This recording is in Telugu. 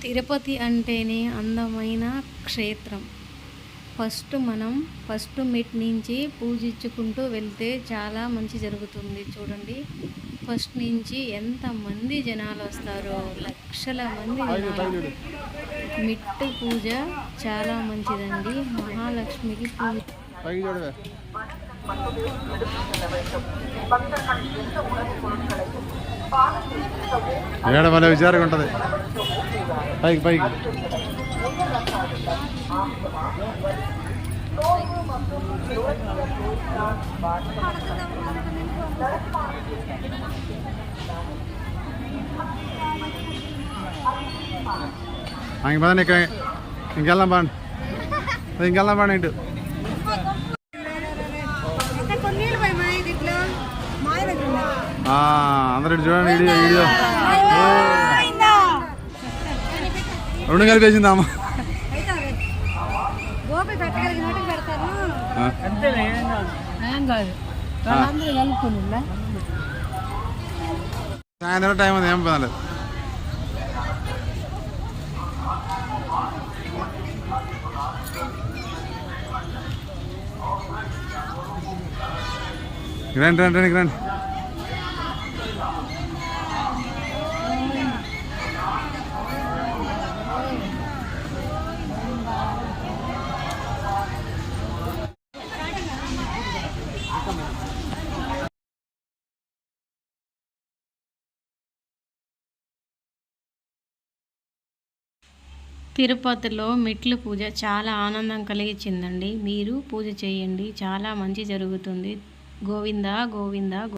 తిరుపతి అంటేనే అందమైన క్షేత్రం. మనం ఫస్ట్ మెట్ నుంచి పూజించుకుంటూ వెళ్తే చాలా మంచి జరుగుతుంది. చూడండి, ఫస్ట్ నుంచి ఎంతమంది జనాలు వస్తారో, లక్షల మంది జనాలు. మెట్టు పూజ చాలా మంచిదండి. మహాలక్ష్మికి పూజ. విచారంగా ఉంటుంది. పైకి పైకి పదండి. ఇంకెళ్దాం బాండి, ఇంకెళ్దాం బాండి. ఇంటూ అందరూ చూడండి. వీడియో రెండు కలిపి వేసిందా అమ్మ? సాయంత్రం టైం ఉంది, ఏం పర్లేదు. రండి రండి రండి రండి. తిరుపతిలో మెట్ల పూజ చాలా ఆనందం కలిగించిందండి. మీరు పూజ చేయండి, చాలా మంచి జరుగుతుంది. గోవిందా గోవిందా.